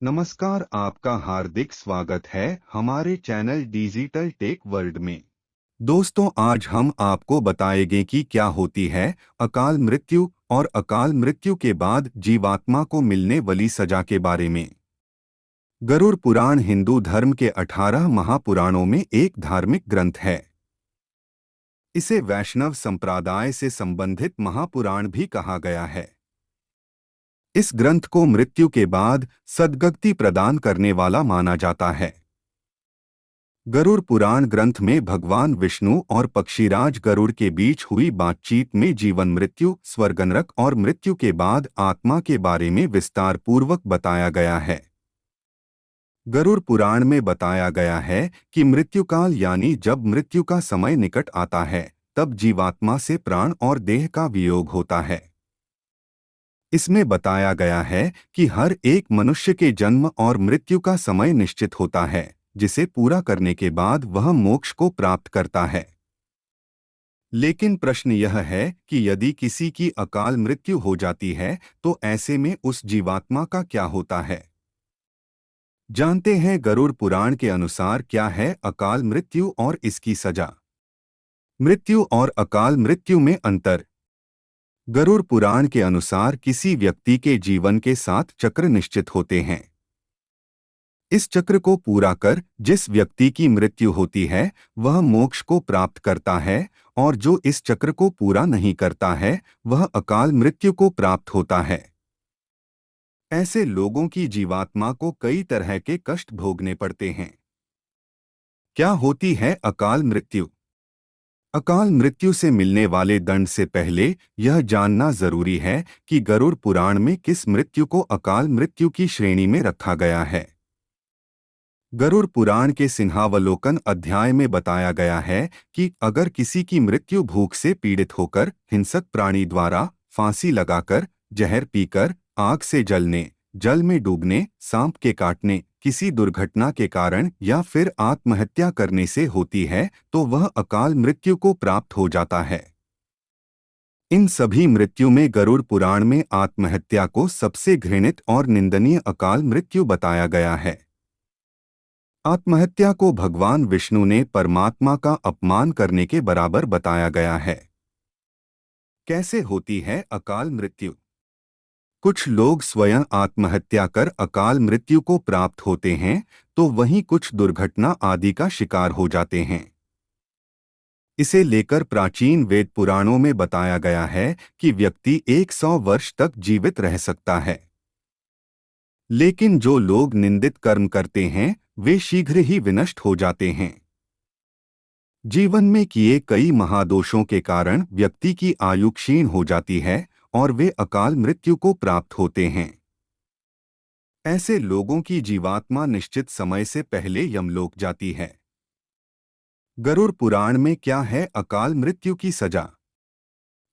नमस्कार, आपका हार्दिक स्वागत है हमारे चैनल डिजिटल टेक वर्ल्ड में। दोस्तों, आज हम आपको बताएंगे कि क्या होती है अकाल मृत्यु और अकाल मृत्यु के बाद जीवात्मा को मिलने वाली सजा के बारे में। गरुड़ पुराण हिंदू धर्म के 18 महापुराणों में एक धार्मिक ग्रंथ है। इसे वैष्णव संप्रदाय से संबंधित महापुराण भी कहा गया है। इस ग्रंथ को मृत्यु के बाद सद्गति प्रदान करने वाला माना जाता है। गरुड़ पुराण ग्रंथ में भगवान विष्णु और पक्षीराज गरुड़ के बीच हुई बातचीत में जीवन मृत्यु, स्वर्ग नरक और मृत्यु के बाद आत्मा के बारे में विस्तार पूर्वक बताया गया है। गरुड़ पुराण में बताया गया है कि मृत्युकाल यानी जब मृत्यु का समय निकट आता है, तब जीवात्मा से प्राण और देह का वियोग होता है। इसमें बताया गया है कि हर एक मनुष्य के जन्म और मृत्यु का समय निश्चित होता है, जिसे पूरा करने के बाद वह मोक्ष को प्राप्त करता है। लेकिन प्रश्न यह है कि यदि किसी की अकाल मृत्यु हो जाती है तो ऐसे में उस जीवात्मा का क्या होता है। जानते हैं गरुड़ पुराण के अनुसार क्या है अकाल मृत्यु और इसकी सजा। मृत्यु और अकाल मृत्यु में अंतर। गरुड़ पुराण के अनुसार किसी व्यक्ति के जीवन के 7 चक्र निश्चित होते हैं। इस चक्र को पूरा कर जिस व्यक्ति की मृत्यु होती है वह मोक्ष को प्राप्त करता है, और जो इस चक्र को पूरा नहीं करता है वह अकाल मृत्यु को प्राप्त होता है। ऐसे लोगों की जीवात्मा को कई तरह के कष्ट भोगने पड़ते हैं। क्या होती है अकाल मृत्यु? अकाल मृत्यु से मिलने वाले दंड से पहले यह जानना जरूरी है कि गरुड़ पुराण में किस मृत्यु को अकाल मृत्यु की श्रेणी में रखा गया है। गरुड़ पुराण के सिंहावलोकन अध्याय में बताया गया है कि अगर किसी की मृत्यु भूख से पीड़ित होकर, हिंसक प्राणी द्वारा फांसी लगाकर, जहर पीकर, आग से जलने, जल में डूबने, सांप के काटने, किसी दुर्घटना के कारण या फिर आत्महत्या करने से होती है तो वह अकाल मृत्यु को प्राप्त हो जाता है। इन सभी मृत्यु में गरुड़ पुराण में आत्महत्या को सबसे घृणित और निंदनीय अकाल मृत्यु बताया गया है। आत्महत्या को भगवान विष्णु ने परमात्मा का अपमान करने के बराबर बताया गया है। कैसे होती है अकाल मृत्यु? कुछ लोग स्वयं आत्महत्या कर अकाल मृत्यु को प्राप्त होते हैं, तो वहीं कुछ दुर्घटना आदि का शिकार हो जाते हैं। इसे लेकर प्राचीन वेद पुराणों में बताया गया है कि व्यक्ति 100 वर्ष तक जीवित रह सकता है। लेकिन जो लोग निंदित कर्म करते हैं वे शीघ्र ही विनष्ट हो जाते हैं। जीवन में किए कई महादोषों के कारण व्यक्ति की आयु क्षीण हो जाती है और वे अकाल मृत्यु को प्राप्त होते हैं। ऐसे लोगों की जीवात्मा निश्चित समय से पहले यमलोक जाती है। गरुड़ पुराण में क्या है अकाल मृत्यु की सजा?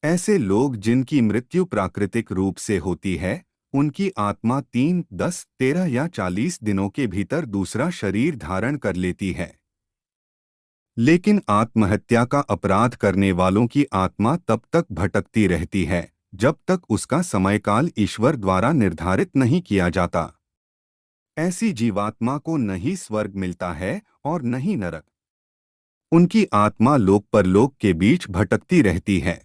ऐसे लोग जिनकी मृत्यु प्राकृतिक रूप से होती है, उनकी आत्मा 3, 10, 13 या 40 दिनों के भीतर दूसरा शरीर धारण कर लेती है। लेकिन आत्महत्या का अपराध करने वालों की आत्मा तब तक भटकती रहती है जब तक उसका समयकाल ईश्वर द्वारा निर्धारित नहीं किया जाता। ऐसी जीवात्मा को न ही स्वर्ग मिलता है और न ही नरक। उनकी आत्मा लोक परलोक के बीच भटकती रहती है।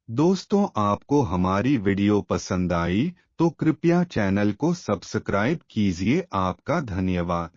दोस्तों, आपको हमारी वीडियो पसंद आई तो कृपया चैनल को सब्सक्राइब कीजिए। आपका धन्यवाद।